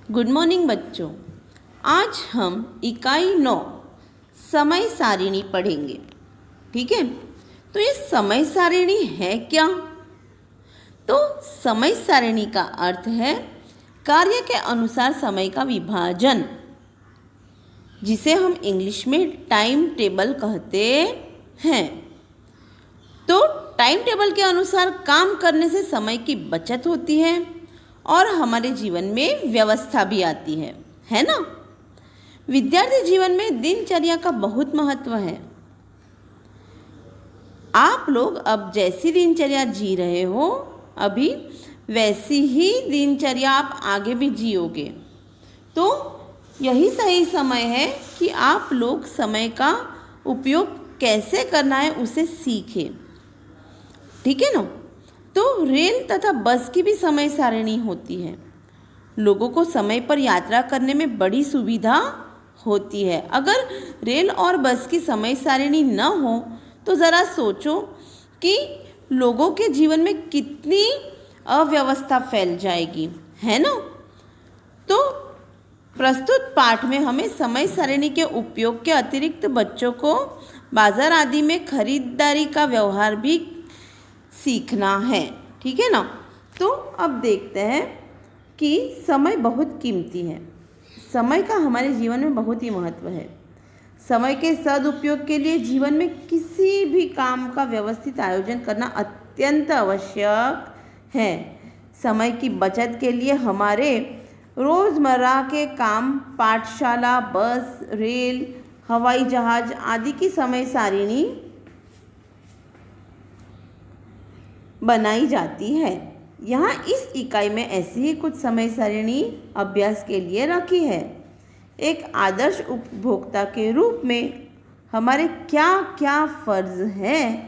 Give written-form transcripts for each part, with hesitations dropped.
Good morning बच्चों। आज हम इकाई 9 समय सारिणी पढ़ेंगे। ठीक है, तो ये समय सारिणी है क्या? तो समय सारिणी का अर्थ है कार्य के अनुसार समय का विभाजन, जिसे हम इंग्लिश में टाइम टेबल कहते हैं। तो टाइम टेबल के अनुसार काम करने से समय की बचत होती है और हमारे जीवन में व्यवस्था भी आती है ना। विद्यार्थी जीवन में दिनचर्या का बहुत महत्व है। आप लोग अब जैसी दिनचर्या जी रहे हो अभी, वैसी ही दिनचर्या आप आगे भी जियोगे। तो यही सही समय है कि आप लोग समय का उपयोग कैसे करना है उसे सीखें। ठीक है ना। तो रेल तथा बस की भी समय सारिणी होती है। लोगों को समय पर यात्रा करने में बड़ी सुविधा होती है। अगर रेल और बस की समय सारिणी न हो तो ज़रा सोचो कि लोगों के जीवन में कितनी अव्यवस्था फैल जाएगी, है ना। तो प्रस्तुत पाठ में हमें समय सारिणी के उपयोग के अतिरिक्त बच्चों को बाजार आदि में खरीदारी का व्यवहार भी सीखना है। ठीक है ना। तो अब देखते हैं कि समय बहुत कीमती है। समय का हमारे जीवन में बहुत ही महत्व है। समय के सदुपयोग के लिए जीवन में किसी भी काम का व्यवस्थित आयोजन करना अत्यंत आवश्यक है। समय की बचत के लिए हमारे रोज़मर्रा के काम, पाठशाला, बस, रेल, हवाई जहाज आदि की समय सारिणी बनाई जाती है। यहाँ इस इकाई में ऐसी ही कुछ समय सारिणी अभ्यास के लिए रखी है। एक आदर्श उपभोक्ता के रूप में हमारे क्या क्या फर्ज हैं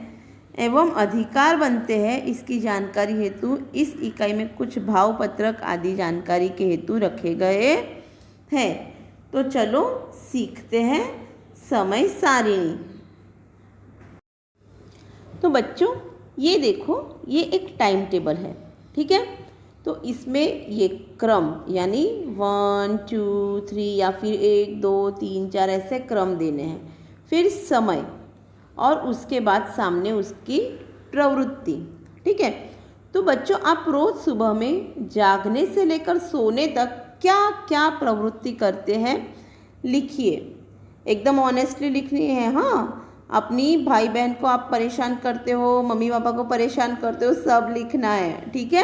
एवं अधिकार बनते हैं, इसकी जानकारी हेतु इस इकाई में कुछ भाव पत्रक आदि जानकारी के हेतु रखे गए हैं। तो चलो सीखते हैं समय सारिणी। तो बच्चों ये देखो, ये एक टाइम टेबल है। ठीक है, तो इसमें ये क्रम यानी 1 2 3 या फिर 1 2 3 4 ऐसे क्रम देने हैं। फिर समय और उसके बाद सामने उसकी प्रवृत्ति। ठीक है, तो बच्चों आप रोज़ सुबह में जागने से लेकर सोने तक क्या क्या प्रवृत्ति करते हैं लिखिए। एकदम ऑनेस्टली लिखनी है। हाँ, अपनी भाई बहन को आप परेशान करते हो, मम्मी पापा को परेशान करते हो, सब लिखना है। ठीक है,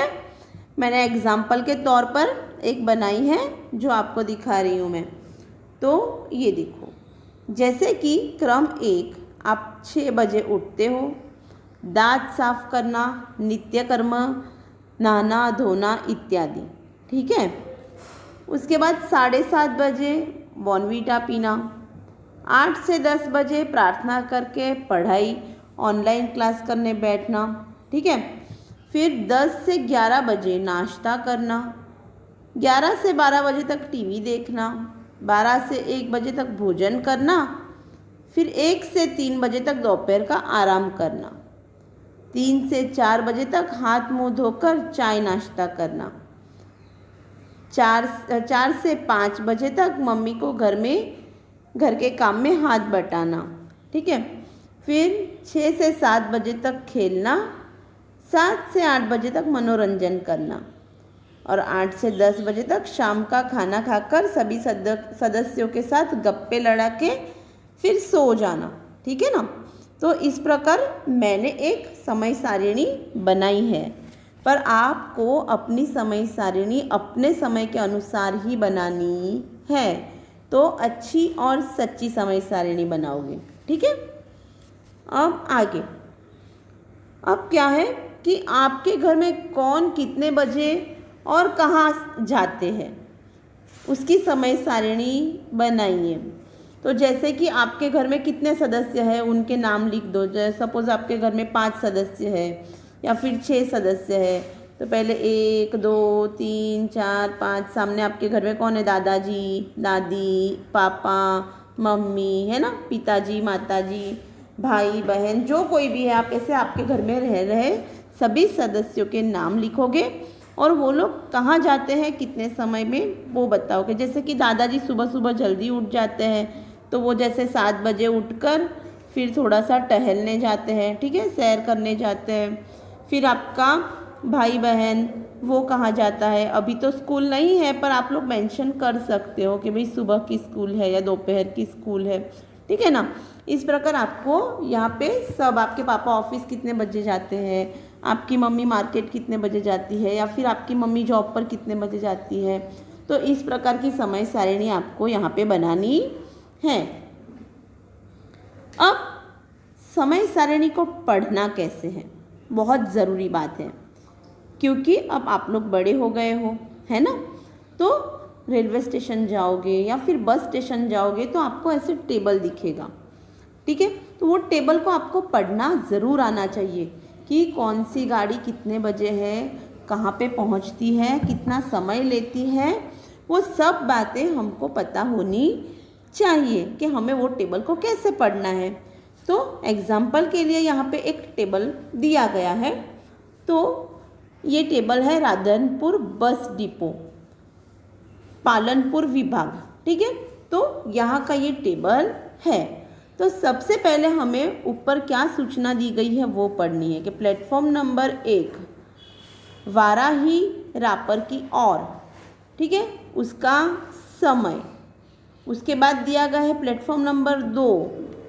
मैंने एग्जाम्पल के तौर पर एक बनाई है जो आपको दिखा रही हूँ मैं। तो ये देखो, जैसे कि क्रम 1, आप 6 बजे उठते हो, दांत साफ करना, नित्य कर्म, नहाना धोना इत्यादि। ठीक है, उसके बाद 7:30 बजे बॉर्नवीटा पीना, 8 से 10 बजे प्रार्थना करके पढ़ाई, ऑनलाइन क्लास करने बैठना। ठीक है, फिर 10 से 11 बजे नाश्ता करना, 11 से 12 बजे तक टीवी देखना, 12 से 1 बजे तक भोजन करना, फिर 1 से 3 बजे तक दोपहर का आराम करना, 3 से 4 बजे तक हाथ मुंह धोकर चाय नाश्ता करना, 4 से 5 बजे तक मम्मी को घर के काम में हाथ बटाना। ठीक है, फिर 6 से 7 बजे तक खेलना, 7 से 8 बजे तक मनोरंजन करना और 8 से 10 बजे तक शाम का खाना खाकर सभी सदस्यों के साथ गप्पे लड़ा के फिर सो जाना। ठीक है ना। तो इस प्रकार मैंने एक समय सारिणी बनाई है, पर आपको अपनी समय सारिणी अपने समय के अनुसार ही बनानी है, तो अच्छी और सच्ची समय सारिणी बनाओगे। ठीक है, अब आगे। अब क्या है कि आपके घर में कौन कितने बजे और कहाँ जाते हैं उसकी समय सारिणी बनाइए। तो जैसे कि आपके घर में कितने सदस्य हैं उनके नाम लिख दो। जैसे सपोज़ आपके घर में 5 सदस्य है या फिर 6 सदस्य है, तो पहले 1 2 3 4 5, सामने आपके घर में कौन है? दादाजी, दादी, पापा, मम्मी, है ना, पिताजी, माताजी, भाई बहन, जो कोई भी है, आप ऐसे आपके घर में रह रहे सभी सदस्यों के नाम लिखोगे। और वो लोग कहाँ जाते हैं कितने समय में वो बताओगे। जैसे कि दादाजी सुबह सुबह जल्दी उठ जाते हैं, तो वो जैसे 7 बजे उठकर फिर थोड़ा सा टहलने जाते हैं, ठीक है, सैर करने जाते हैं। फिर आपका भाई बहन वो कहाँ जाता है, अभी तो स्कूल नहीं है पर आप लोग मेंशन कर सकते हो कि भाई सुबह की स्कूल है या दोपहर की स्कूल है, ठीक है ना। इस प्रकार आपको यहाँ पे सब, आपके पापा ऑफिस कितने बजे जाते हैं, आपकी मम्मी मार्केट कितने बजे जाती है, या फिर आपकी मम्मी जॉब पर कितने बजे जाती है, तो इस प्रकार की समय सारिणी आपको यहाँ पे बनानी है। अब समय सारिणी को पढ़ना कैसे है, बहुत ज़रूरी बात है, क्योंकि अब आप लोग बड़े हो गए हो, है ना। तो रेलवे स्टेशन जाओगे या फिर बस स्टेशन जाओगे तो आपको ऐसे टेबल दिखेगा, ठीक है। तो वो टेबल को आपको पढ़ना ज़रूर आना चाहिए कि कौन सी गाड़ी कितने बजे है, कहाँ पे पहुँचती है, कितना समय लेती है, वो सब बातें हमको पता होनी चाहिए कि हमें वो टेबल को कैसे पढ़ना है। तो एग्जाम्पल के लिए यहाँ पे एक टेबल दिया गया है। तो ये टेबल है राधनपुर बस डिपो, पालनपुर विभाग, ठीक है। तो यहाँ का ये टेबल है। तो सबसे पहले हमें ऊपर क्या सूचना दी गई है वो पढ़नी है कि प्लेटफॉर्म नंबर 1 वाराही रापर की ओर, ठीक है, उसका समय। उसके बाद दिया गया है प्लेटफॉर्म नंबर 2,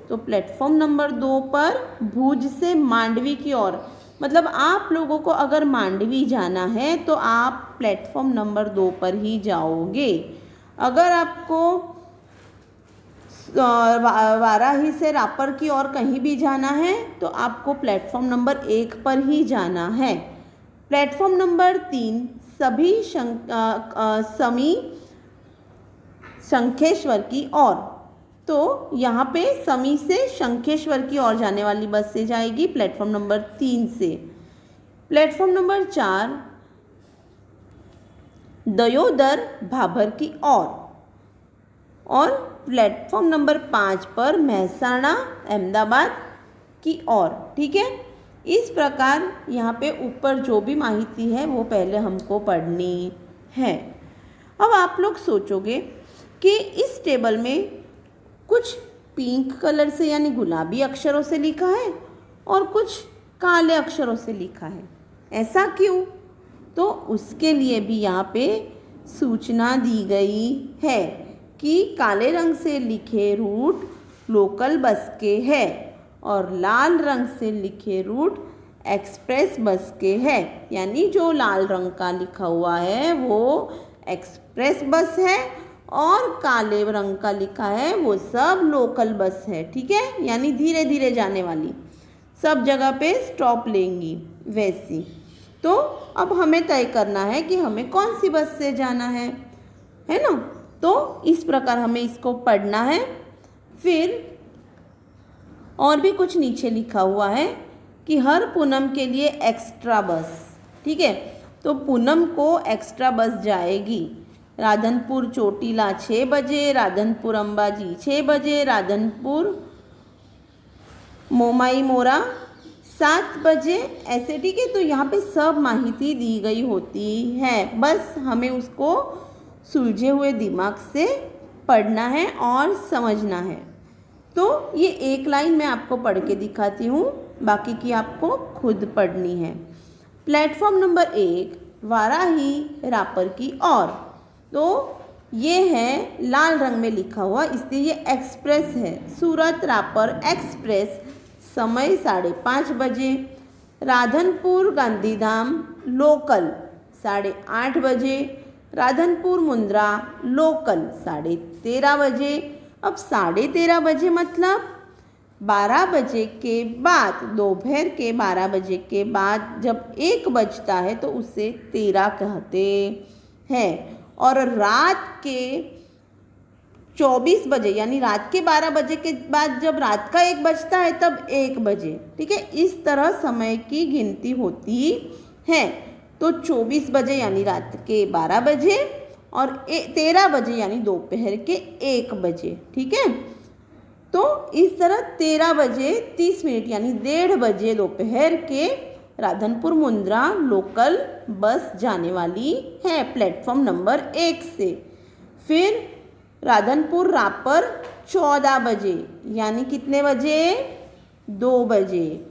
तो प्लेटफॉर्म नंबर 2 पर भुज से मांडवी की ओर, मतलब आप लोगों को अगर मांडवी जाना है तो आप प्लेटफॉर्म नंबर 2 पर ही जाओगे। अगर आपको वाराही से रापर की ओर कहीं भी जाना है तो आपको प्लेटफॉर्म नंबर 1 पर ही जाना है। प्लेटफॉर्म नंबर 3 सभी समी शंखेश्वर की ओर, तो यहाँ पे समी से शंखेश्वर की ओर जाने वाली बस से जाएगी प्लेटफॉर्म नंबर 3 से। प्लेटफॉर्म नंबर 4 दयोदर भाभर की ओर, और प्लेटफॉर्म नंबर 5 पर महसाणा अहमदाबाद की ओर, ठीक है। इस प्रकार यहाँ पे ऊपर जो भी माहिती है वो पहले हमको पढ़नी है। अब आप लोग सोचोगे कि इस टेबल में कुछ पिंक कलर से यानी गुलाबी अक्षरों से लिखा है और कुछ काले अक्षरों से लिखा है, ऐसा क्यों? तो उसके लिए भी यहाँ पे सूचना दी गई है कि काले रंग से लिखे रूट लोकल बस के हैं और लाल रंग से लिखे रूट एक्सप्रेस बस के हैं। यानी जो लाल रंग का लिखा हुआ है वो एक्सप्रेस बस है और काले रंग का लिखा है वो सब लोकल बस है, ठीक है, यानी धीरे धीरे जाने वाली, सब जगह पे स्टॉप लेंगी वैसी। तो अब हमें तय करना है कि हमें कौन सी बस से जाना है ना। तो इस प्रकार हमें इसको पढ़ना है। फिर और भी कुछ नीचे लिखा हुआ है कि हर पूनम के लिए एक्स्ट्रा बस, ठीक है। तो पूनम को एक्स्ट्रा बस जाएगी। राधनपुर चोटीला 6 बजे, राधनपुर अंबाजी 6 बजे, राधनपुर मोमाई मोरा 7 बजे, ऐसे, ठीक है। तो यहाँ पे सब माहिती दी गई होती है, बस हमें उसको सुलझे हुए दिमाग से पढ़ना है और समझना है। तो ये एक लाइन मैं आपको पढ़ के दिखाती हूँ, बाकी की आपको खुद पढ़नी है। प्लेटफॉर्म नंबर 1 वाराही रापर की ओर, तो ये है लाल रंग में लिखा हुआ, इसलिए ये एक्सप्रेस है, सूरत रापर एक्सप्रेस, समय 5:30 बजे। राधनपुर गांधीधाम लोकल 8:30 बजे। राधनपुर मुंद्रा लोकल 13:30 बजे। अब 13:30 बजे मतलब 12 बजे के बाद, दोपहर के 12 बजे के बाद जब 1 बजता है तो उसे 13 कहते हैं। और रात के 24 बजे यानी रात के 12 बजे के बाद जब रात का 1 बजता है तब 1 बजे, ठीक है। इस तरह समय की गिनती होती है। तो 24 बजे यानी रात के 12 बजे और 13 बजे यानी दोपहर के 1 बजे, ठीक है। तो इस तरह 13 बजे 30 मिनट यानी 1:30 बजे दोपहर के राधनपुर मुंद्रा लोकल बस जाने वाली है प्लेटफॉर्म नंबर 1 से। फिर राधनपुर रापर 14 बजे, यानी कितने बजे? 2 बजे।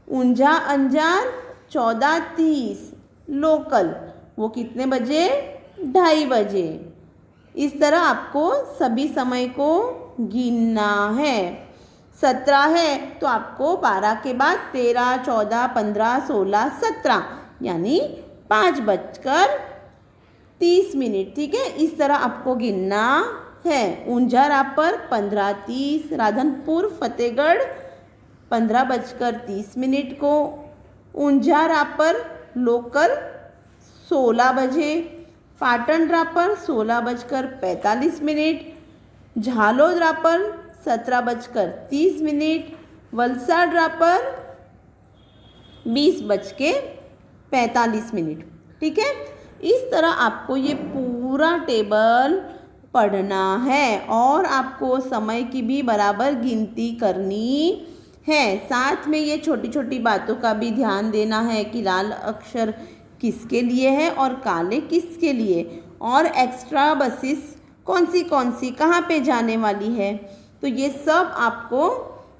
ऊंझा अंजार 14:30 लोकल, वो कितने बजे? 2:30 बजे। इस तरह आपको सभी समय को गिनना है। 17 है तो आपको 12 के बाद 13, 14, 15, 16, 17 यानी 5:30। ठीक है, इस तरह आपको गिनना है। ऊंझा रापर 15:30, राधनपुर फतेहगढ़ 15:30 को, ऊंझा रापर लोकल 16 बजे, पाटन रापर 16:45, झालोद रापर 17:30, वलसाड रापर 20:45। ठीक है, इस तरह आपको ये पूरा टेबल पढ़ना है और आपको समय की भी बराबर गिनती करनी है। साथ में ये छोटी छोटी बातों का भी ध्यान देना है कि लाल अक्षर किसके लिए है और काले किसके लिए, और एक्स्ट्रा बसेस कौन सी कहाँ पे जाने वाली है। तो ये सब आपको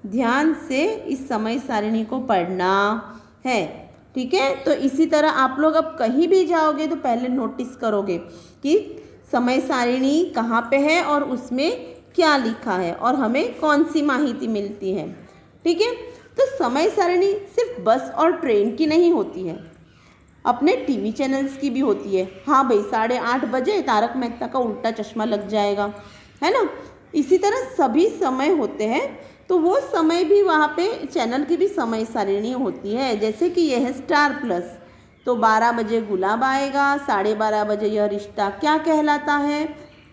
ध्यान से इस समय सारिणी को पढ़ना है। ठीक है, तो इसी तरह आप लोग अब कहीं भी जाओगे तो पहले नोटिस करोगे कि समय सारिणी कहाँ पे है और उसमें क्या लिखा है और हमें कौन सी माहिती मिलती है। ठीक है, तो समय सारिणी सिर्फ बस और ट्रेन की नहीं होती है, अपने टीवी चैनल्स की भी होती है। हाँ भाई, 8:30 बजे तारक मेहता का उल्टा चश्मा लग जाएगा, है ना। इसी तरह सभी समय होते हैं, तो वो समय भी वहाँ पे चैनल की भी समय सारिणी होती है। जैसे कि यह है स्टार प्लस, तो 12 बजे गुलाब आएगा, 12:30 बजे यह रिश्ता क्या कहलाता है,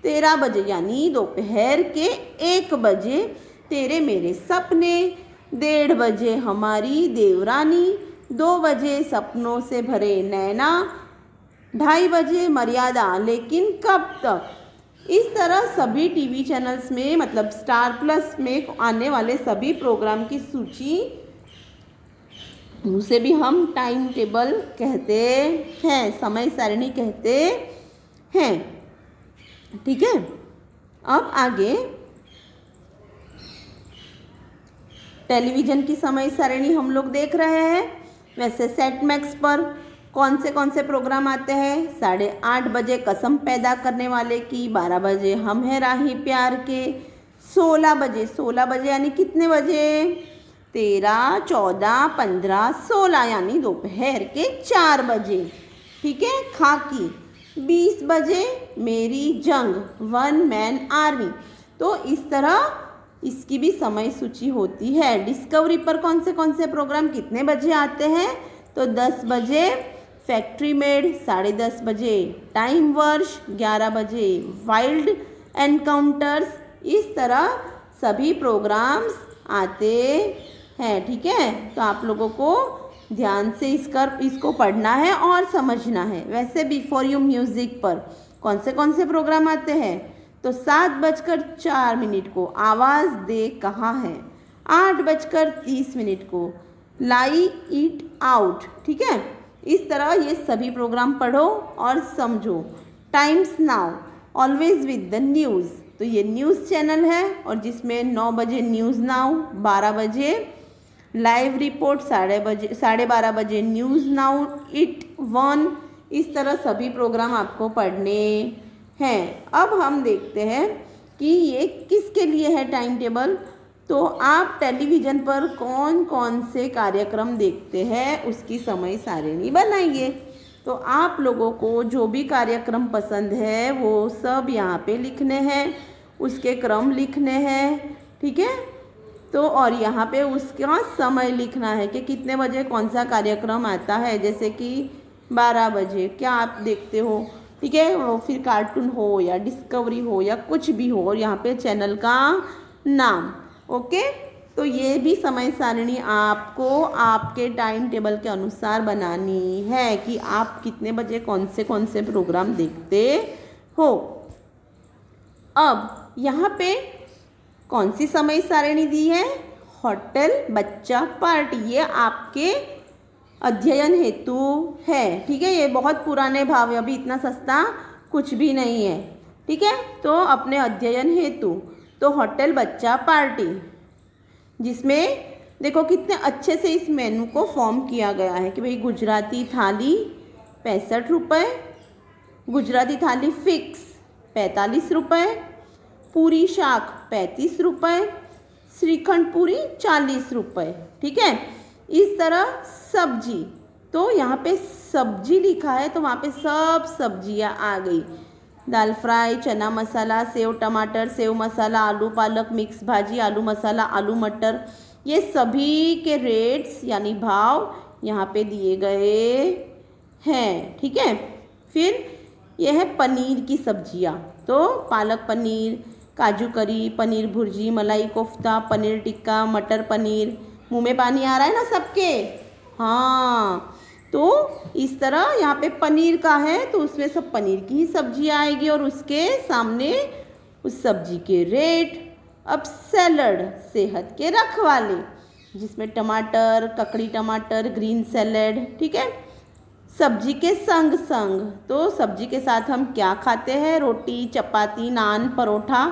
13 बजे यानी दोपहर के 1 बजे तेरे मेरे सपने, 1:30 बजे हमारी देवरानी, 2 बजे सपनों से भरे नैना, 2:30 बजे मर्यादा लेकिन कब तक। इस तरह सभी टीवी चैनल्स में, मतलब स्टार प्लस में आने वाले सभी प्रोग्राम की सूची, उसे भी हम टाइम टेबल कहते हैं, समय सारिणी कहते हैं। ठीक है, अब आगे टेलीविज़न की समय सारिणी हम लोग देख रहे हैं। वैसे सेट मैक्स पर कौन से प्रोग्राम आते हैं? 8:30 बजे कसम पैदा करने वाले की, 12 बजे हम हैं राही प्यार के, 16 बजे यानी कितने बजे? 13, 14, 15, 16 यानी दोपहर के 4 बजे। ठीक है, खाकी 20 बजे मेरी जंग, 1 मैन आर्मी। तो इस तरह इसकी भी समय सूची होती है। डिस्कवरी पर कौन से प्रोग्राम कितने बजे आते हैं? तो 10 बजे फैक्ट्री मेड, 10:30 बजे टाइम वर्ष, 11 बजे वाइल्ड एनकाउंटर्स। इस तरह सभी प्रोग्राम्स आते हैं। ठीक है, तो आप लोगों को ध्यान से इसको पढ़ना है और समझना है। वैसे बिफोर यू म्यूज़िक पर कौन से प्रोग्राम आते हैं? तो 7:04 को आवाज़ दे कहाँ है, 8:30 को लाई इट आउट। ठीक है, इस तरह ये सभी प्रोग्राम पढ़ो और समझो। Times now, always with the news, तो ये न्यूज़ चैनल है और जिसमें 9 बजे न्यूज़ नाउ, 12 बजे लाइव रिपोर्ट, 12:30 बजे न्यूज़ नाउ, इट वन। इस तरह सभी प्रोग्राम आपको पढ़ने हैं। अब हम देखते हैं कि ये किसके लिए है टाइम टेबल। तो आप टेलीविज़न पर कौन से कार्यक्रम देखते हैं उसकी समय सारिणी बनाइए। तो आप लोगों को जो भी कार्यक्रम पसंद है वो सब यहाँ पे लिखने हैं, उसके क्रम लिखने हैं। ठीक है, तो और यहाँ पे उसका समय लिखना है कि कितने बजे कौन सा कार्यक्रम आता है। जैसे कि 12 बजे क्या आप देखते हो, ठीक है, वो फिर कार्टून हो या डिस्कवरी हो या कुछ भी हो, और यहाँ पे चैनल का नाम। ओके, तो ये भी समय सारिणी आपको आपके टाइम टेबल के अनुसार बनानी है कि आप कितने बजे कौन से प्रोग्राम देखते हो। अब यहाँ पे कौन सी समय सारिणी दी है? होटल बच्चा पार्टी, ये आपके अध्ययन हेतु है। ठीक है, ये बहुत पुराने भाव है, अभी इतना सस्ता कुछ भी नहीं है। ठीक है, तो अपने अध्ययन हेतु, तो होटल बच्चा पार्टी, जिसमें देखो कितने अच्छे से इस मेनू को फॉर्म किया गया है कि भाई गुजराती थाली 65 रुपये, गुजराती थाली फिक्स 45 रुपये, पूरी शाक 35 रुपये, श्रीखंड पूरी 40 रुपये। ठीक है, इस तरह सब्जी, तो यहाँ पे सब्जी लिखा है तो वहाँ पे सब सब्जियाँ आ गई। दाल फ्राई, चना मसाला, सेव टमाटर, सेव मसाला, आलू पालक मिक्स भाजी, आलू मसाला, आलू मटर, ये सभी के रेट्स यानी भाव यहाँ पे दिए गए हैं। ठीक है, फिर यह है पनीर की सब्जियाँ, तो पालक पनीर, काजू करी, पनीर भुर्जी, मलाई कोफ्ता, पनीर टिक्का, मटर पनीर। मुंह में पानी आ रहा है ना सबके? हाँ, तो इस तरह यहाँ पे पनीर का है तो उसमें सब पनीर की ही सब्जी आएगी और उसके सामने उस सब्जी के रेट। अब सैलड, सेहत के रखवाले, जिसमें टमाटर, ककड़ी टमाटर, ग्रीन सैलड। ठीक है, सब्जी के संग संग, तो सब्जी के साथ हम क्या खाते हैं? रोटी, चपाती, नान, परोठा,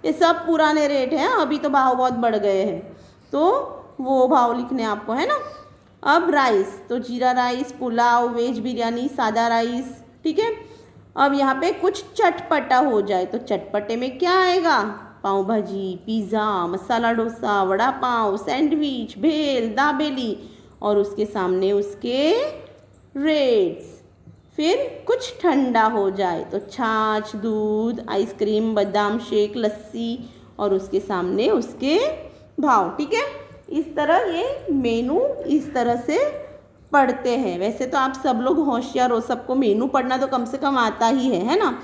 ये सब पुराने रेट हैं, अभी तो भाव बहुत बढ़ गए हैं, तो वो भाव लिखने आपको है ना। अब राइस, तो जीरा राइस, पुलाव, वेज बिरयानी, सादा राइस। ठीक है, अब यहाँ पे कुछ चटपटा हो जाए तो चटपटे में क्या आएगा? पाव भाजी, पिज़्ज़ा, मसाला डोसा, वड़ा पाव, सैंडविच, भेल, दाबेली और उसके सामने उसके रेट्स। फिर कुछ ठंडा हो जाए तो छाछ, दूध, आइसक्रीम, बादाम शेक, लस्सी और उसके सामने उसके भाव। ठीक है, इस तरह ये मेनू इस तरह से पढ़ते हैं। वैसे तो आप सब लोग होशियार हो, सबको मेनू पढ़ना तो कम से कम आता ही है ना।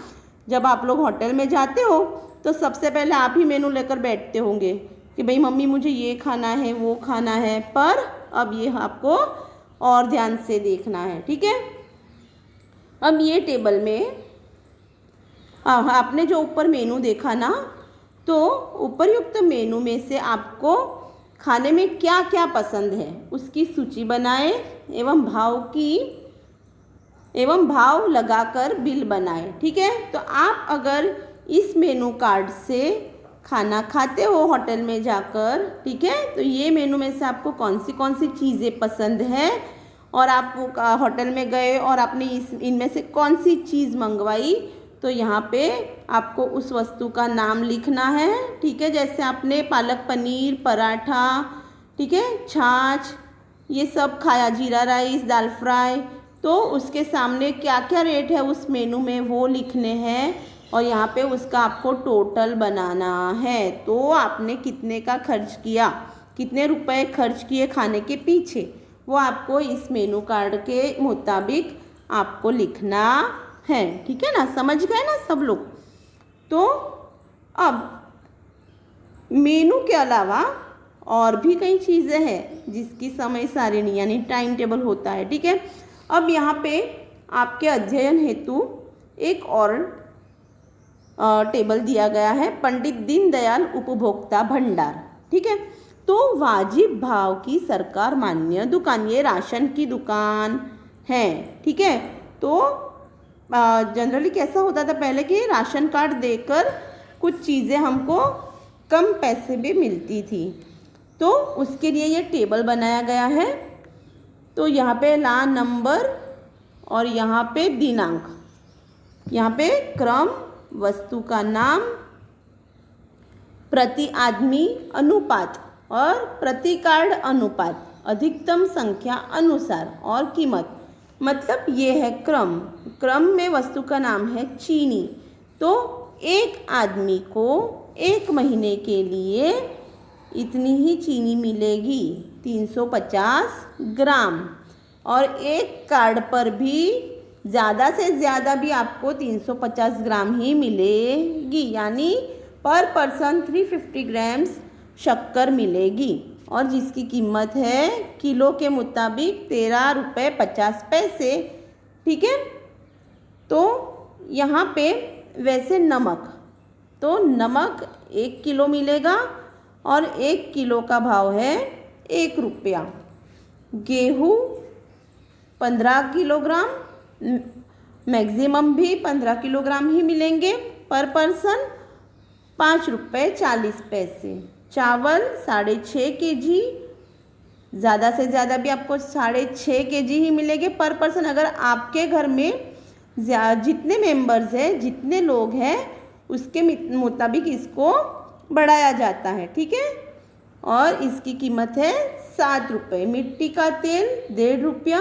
जब आप लोग होटल में जाते हो तो सबसे पहले आप ही मेनू लेकर बैठते होंगे कि भाई मम्मी मुझे ये खाना है, वो खाना है, पर अब ये आपको और ध्यान से देखना है। ठीक है, अब ये टेबल में आपने जो ऊपर मेनू देखा ना, तो उपर्युक्त मेनू में से आपको खाने में क्या क्या पसंद है उसकी सूची बनाएं एवं भाव लगाकर बिल बनाएं। ठीक है, तो आप अगर इस मेनू कार्ड से खाना खाते हो होटल में जाकर, ठीक है, तो ये मेनू में से आपको कौन सी चीज़ें पसंद है और आप होटल में गए और आपने इनमें से कौन सी चीज़ मंगवाई, तो यहाँ पे आपको उस वस्तु का नाम लिखना है। ठीक है, जैसे आपने पालक पनीर, पराठा, ठीक है, छाछ, ये सब खाया, जीरा राइस, दाल फ्राई, तो उसके सामने क्या क्या रेट है उस मेनू में वो लिखने हैं और यहाँ पे उसका आपको टोटल बनाना है। तो आपने कितने का खर्च किया, कितने रुपए खर्च किए खाने के पीछे, वो आपको इस मेनू कार्ड के मुताबिक आपको लिखना है। ठीक है ना, समझ गए ना सब लोग? तो अब मेनू के अलावा और भी कई चीज़ें हैं जिसकी समय सारिणी यानी टाइम टेबल होता है। ठीक है, अब यहाँ पे आपके अध्ययन हेतु एक और टेबल दिया गया है, पंडित दीनदयाल उपभोक्ता भंडार। ठीक है, तो वाजिब भाव की सरकार मान्य दुकान, ये राशन की दुकान है। ठीक है, तो जनरली कैसा होता था पहले कि राशन कार्ड देकर कुछ चीज़ें हमको कम पैसे में मिलती थी, तो उसके लिए ये टेबल बनाया गया है। तो यहाँ पे ला नंबर और यहाँ पे दिनांक, यहाँ पे क्रम, वस्तु का नाम, प्रति आदमी अनुपात और प्रति कार्ड अनुपात, अधिकतम संख्या अनुसार और कीमत। मतलब ये है क्रम। क्रम में वस्तु का नाम है चीनी, तो एक आदमी को एक महीने के लिए इतनी ही चीनी मिलेगी, 350 ग्राम, और एक कार्ड पर भी ज़्यादा से ज़्यादा भी आपको 350 ग्राम ही मिलेगी, यानी पर पर्सन 350 ग्राम्स शक्कर मिलेगी और जिसकी कीमत है किलो के मुताबिक 13 रुपये 50 पैसे। ठीक है, तो यहाँ पे वैसे नमक, तो नमक 1 किलो मिलेगा और 1 किलो का भाव है 1 रुपया। गेहूँ 15 किलोग्राम, मैक्सिमम भी 15 किलोग्राम ही मिलेंगे पर पर्सन। 5 रुपये 40 पैसे। चावल 6.5 kg, ज़्यादा से ज़्यादा भी आपको 6.5 kg ही मिलेंगे पर पर्सन। अगर आपके घर में जितने मेंबर्स हैं, जितने लोग हैं, उसके मुताबिक इसको बढ़ाया जाता है, ठीक है। और इसकी कीमत है 7 रुपये। मिट्टी का तेल 1.5 रुपया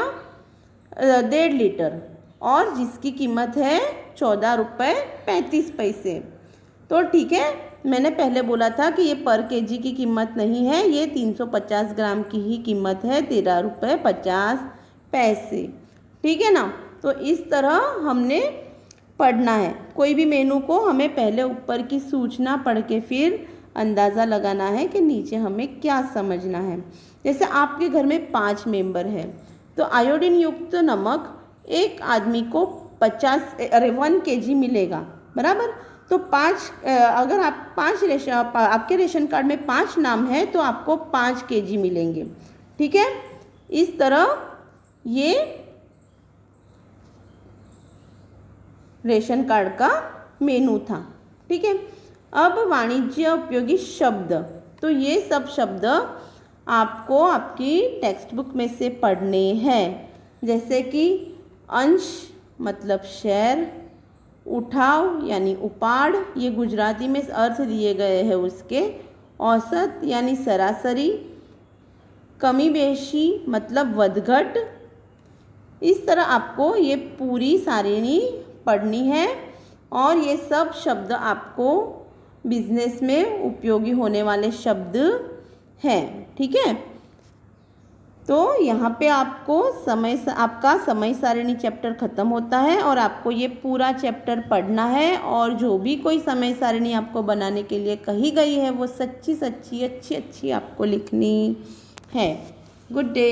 1.5 लीटर, और जिसकी कीमत है 14 रुपये 35 पैसे। तो ठीक है, मैंने पहले बोला था कि ये पर केजी की कीमत नहीं है, ये 350 ग्राम की ही कीमत है, 13 रुपये 50 पैसे, ठीक है ना। तो इस तरह हमने पढ़ना है। कोई भी मेनू को हमें पहले ऊपर की सूचना पढ़ के फिर अंदाज़ा लगाना है कि नीचे हमें क्या समझना है। जैसे आपके घर में 5 मेंबर है, तो आयोडीन युक्त नमक एक आदमी को 1 kg मिलेगा, बराबर। तो 5, अगर आप 5 आपके रेशन कार्ड में 5 नाम है तो आपको 5 kg मिलेंगे, ठीक है। इस तरह ये रेशन कार्ड का मेनू था, ठीक है। अब वाणिज्य उपयोगी शब्द, तो ये सब शब्द आपको आपकी टेक्स्ट बुक में से पढ़ने हैं। जैसे कि अंश मतलब शेयर, उठाव यानी उपाड़, ये गुजराती में अर्थ दिए गए हैं उसके। औसत यानी सरासरी, कमी बेशी मतलब वधघट। इस तरह आपको ये पूरी सारिणी पढ़नी है और ये सब शब्द आपको बिजनेस में उपयोगी होने वाले शब्द हैं, ठीक है। तो यहाँ पे आपको आपका समय सारिणी चैप्टर ख़त्म होता है और आपको ये पूरा चैप्टर पढ़ना है। और जो भी कोई समय सारिणी आपको बनाने के लिए कही गई है वो सच्ची अच्छी आपको लिखनी है। Good day.